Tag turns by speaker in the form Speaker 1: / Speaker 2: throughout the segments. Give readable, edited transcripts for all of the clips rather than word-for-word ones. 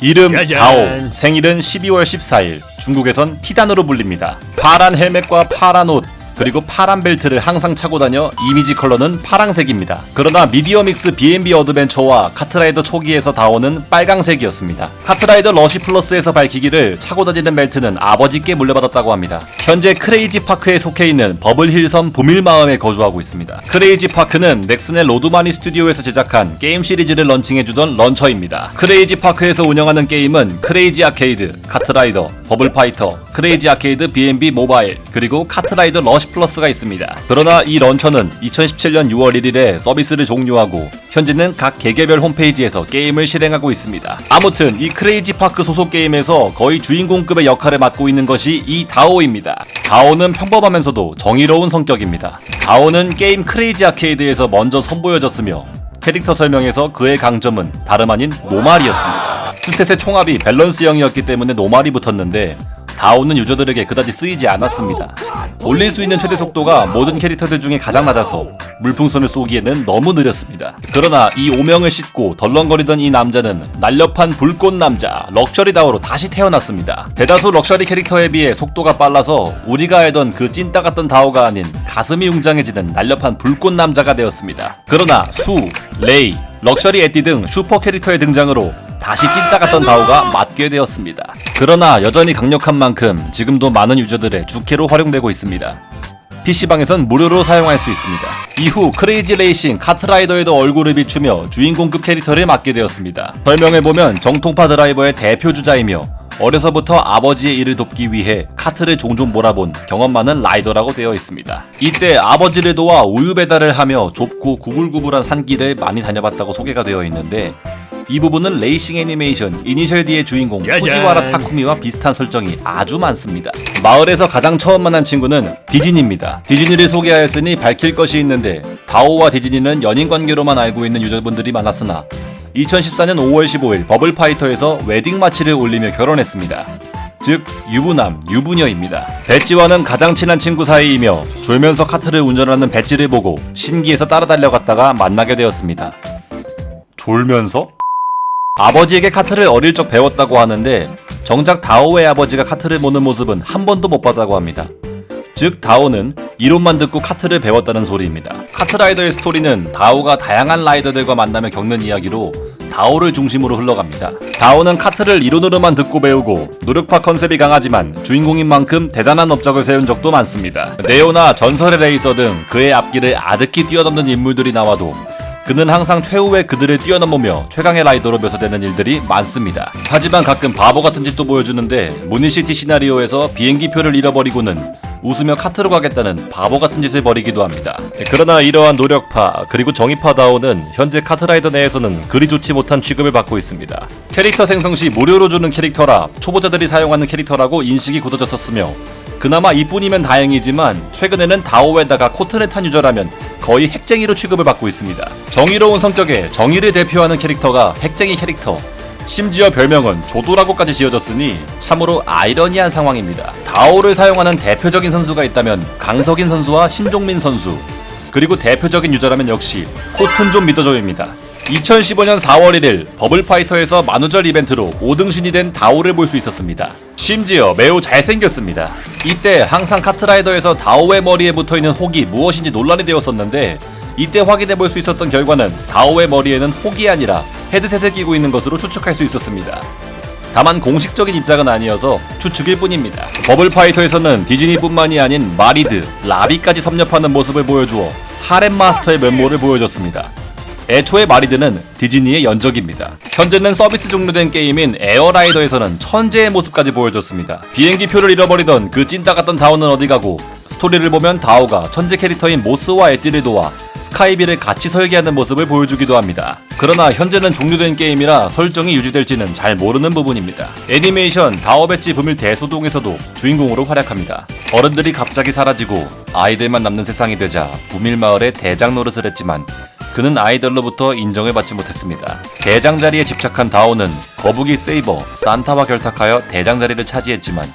Speaker 1: 이름
Speaker 2: 짜잔.
Speaker 1: 다오, 생일은 12월 14일, 중국에선 티단으로 불립니다. 파란 헬멧과 파란 옷, 그리고 파란 벨트를 항상 차고 다녀 이미지 컬러는 파랑색입니다. 그러나 미디어믹스 B&B 어드벤처와 카트라이더 초기에서 다오는 빨강색이었습니다. 카트라이더 러시 플러스에서 밝히기를 차고 다니는 벨트는 아버지께 물려받았다고 합니다. 현재 크레이지 파크에 속해 있는 버블힐섬 부밀마을에 거주하고 있습니다. 크레이지 파크는 넥슨의 로드마니 스튜디오에서 제작한 게임 시리즈를 런칭해주던 런처입니다. 크레이지 파크에서 운영하는 게임은 크레이지 아케이드, 카트라이더, 버블파이터, 크레이지 아케이드 B&B 모바일, 그리고 카트라이더 러시 플러스가 있습니다. 그러나 이 런처는 2017년 6월 1일에 서비스를 종료하고 현재는 각 개개별 홈페이지에서 게임을 실행하고 있습니다. 아무튼 이 크레이지 파크 소속 게임에서 거의 주인공급의 역할을 맡고 있는 것이 이 다오입니다. 다오는 평범하면서도 정의로운 성격입니다. 다오는 게임 크레이지 아케이드에서 먼저 선보여졌으며 캐릭터 설명에서 그의 강점은 다름 아닌 노말이었습니다. 스탯의 총합이 밸런스형이었기 때문에 노말이 붙었는데 다오는 유저들에게 그다지 쓰이지 않았습니다. 올릴 수 있는 최대 속도가 모든 캐릭터들 중에 가장 낮아서 물풍선을 쏘기에는 너무 느렸습니다. 그러나 이 오명을 싣고 덜렁거리던 이 남자는 날렵한 불꽃 남자 럭셔리 다오로 다시 태어났습니다. 대다수 럭셔리 캐릭터에 비해 속도가 빨라서 우리가 알던 그 찐따 같던 다오가 아닌 가슴이 웅장해지는 날렵한 불꽃 남자가 되었습니다. 그러나 수, 레이, 럭셔리 에띠 등 슈퍼 캐릭터의 등장으로 다시 찐따 같던 다오가 맞게 되었습니다. 그러나 여전히 강력한 만큼 지금도 많은 유저들의 주캐로 활용되고 있습니다. PC방에선 무료로 사용할 수 있습니다. 이후 크레이지 레이싱 카트라이더에도 얼굴을 비추며 주인공급 캐릭터를 맡게 되었습니다. 설명해보면 정통파 드라이버의 대표 주자이며 어려서부터 아버지의 일을 돕기 위해 카트를 종종 몰아본 경험 많은 라이더라고 되어 있습니다. 이때 아버지를 도와 우유 배달을 하며 좁고 구불구불한 산길을 많이 다녀봤다고 소개가 되어 있는데 이 부분은 레이싱 애니메이션 이니셜 D의 주인공
Speaker 2: 짜잔.
Speaker 1: 후지와라 타쿠미와 비슷한 설정이 아주 많습니다. 마을에서 가장 처음 만난 친구는 디즈니입니다. 디즈니를 소개하였으니 밝힐 것이 있는데 다오와 디즈니는 연인관계로만 알고 있는 유저분들이 많았으나 2014년 5월 15일 버블파이터에서 웨딩 마치를 올리며 결혼했습니다. 즉 유부남, 유부녀입니다. 배지와는 가장 친한 친구 사이이며 졸면서 카트를 운전하는 배지를 보고 신기해서 따라 달려갔다가 만나게 되었습니다. 졸면서? 아버지에게 카트를 어릴 적 배웠다고 하는데 정작 다오의 아버지가 카트를 모는 모습은 한 번도 못 봤다고 합니다. 즉 다오는 이론만 듣고 카트를 배웠다는 소리입니다. 카트라이더의 스토리는 다오가 다양한 라이더들과 만나며 겪는 이야기로 다오를 중심으로 흘러갑니다. 다오는 카트를 이론으로만 듣고 배우고 노력파 컨셉이 강하지만 주인공인 만큼 대단한 업적을 세운 적도 많습니다. 네오나 전설의 레이서 등 그의 앞길을 아득히 뛰어넘는 인물들이 나와도 그는 항상 최후의 그들을 뛰어넘으며 최강의 라이더로 묘사되는 일들이 많습니다. 하지만 가끔 바보 같은 짓도 보여주는데 모니시티 시나리오에서 비행기표를 잃어버리고는 웃으며 카트로 가겠다는 바보 같은 짓을 벌이기도 합니다. 그러나 이러한 노력파 그리고 정의파 다오는 현재 카트라이더 내에서는 그리 좋지 못한 취급을 받고 있습니다. 캐릭터 생성 시 무료로 주는 캐릭터라 초보자들이 사용하는 캐릭터라고 인식이 굳어졌었으며 그나마 이뿐이면 다행이지만 최근에는 다오에다가 코트를 탄 유저라면 거의 핵쟁이로 취급을 받고 있습니다. 정의로운 성격의 정의를 대표하는 캐릭터가 핵쟁이 캐릭터, 심지어 별명은 조도라고까지 지어졌으니 참으로 아이러니한 상황입니다. 다오를 사용하는 대표적인 선수가 있다면 강석인 선수와 신종민 선수, 그리고 대표적인 유저라면 역시 코튼존 미더조입니다. 2015년 4월 1일 버블파이터에서 만우절 이벤트로 5등신이 된 다오를 볼 수 있었습니다. 심지어 매우 잘생겼습니다. 이때 항상 카트라이더에서 다오의 머리에 붙어있는 혹이 무엇인지 논란이 되었었는데 이때 확인해 볼 수 있었던 결과는 다오의 머리에는 혹이 아니라 헤드셋을 끼고 있는 것으로 추측할 수 있었습니다. 다만 공식적인 입장은 아니어서 추측일 뿐입니다. 버블파이터에서는 디즈니뿐만이 아닌 마리드, 라비까지 섭렵하는 모습을 보여주어 하렘 마스터의 면모를 보여줬습니다. 애초에 마리드는 디즈니의 연적입니다. 현재는 서비스 종료된 게임인 에어라이더에서는 천재의 모습까지 보여줬습니다. 비행기표를 잃어버리던 그 찐따 같던 다오는 어디 가고 스토리를 보면 다오가 천재 캐릭터인 모스와 에띠를 도와 스카이비를 같이 설계하는 모습을 보여주기도 합니다. 그러나 현재는 종료된 게임이라 설정이 유지될지는 잘 모르는 부분입니다. 애니메이션 다오 배지 부밀 대소동에서도 주인공으로 활약합니다. 어른들이 갑자기 사라지고 아이들만 남는 세상이 되자 부밀 마을에 대장 노릇을 했지만 그는 아이들로부터 인정을 받지 못했습니다. 대장 자리에 집착한 다오는 거북이 세이버, 산타와 결탁하여 대장 자리를 차지했지만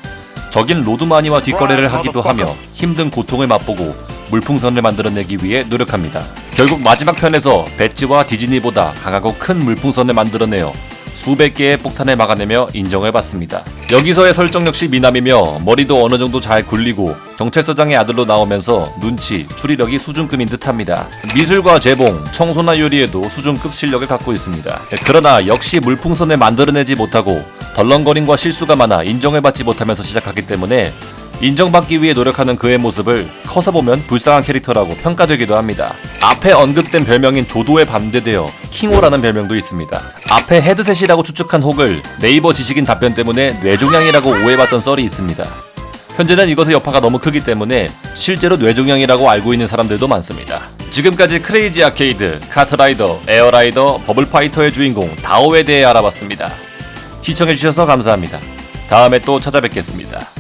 Speaker 1: 적인 로드마니와 뒷거래를 하기도 하며 힘든 고통을 맛보고 물풍선을 만들어내기 위해 노력합니다. 결국 마지막 편에서 배지와 디즈니보다 강하고 큰 물풍선을 만들어내어 수백 개의 폭탄을 막아내며 인정을 받습니다. 여기서의 설정 역시 미남이며 머리도 어느 정도 잘 굴리고 경찰서장의 아들로 나오면서 눈치, 추리력이 수준급인 듯합니다. 미술과 재봉, 청소나 요리에도 수준급 실력을 갖고 있습니다. 그러나 역시 물풍선을 만들어내지 못하고 덜렁거림과 실수가 많아 인정을 받지 못하면서 시작하기 때문에 인정받기 위해 노력하는 그의 모습을 커서 보면 불쌍한 캐릭터라고 평가되기도 합니다. 앞에 언급된 별명인 조도에 반대되어 킹호라는 별명도 있습니다. 앞에 헤드셋이라고 추측한 혹을 네이버 지식인 답변 때문에 뇌종양이라고 오해받던 썰이 있습니다. 현재는 이것의 여파가 너무 크기 때문에 실제로 뇌종양이라고 알고 있는 사람들도 많습니다. 지금까지 크레이지 아케이드, 카트라이더, 에어라이더, 버블파이터의 주인공 다오에 대해 알아봤습니다. 시청해주셔서 감사합니다. 다음에 또 찾아뵙겠습니다.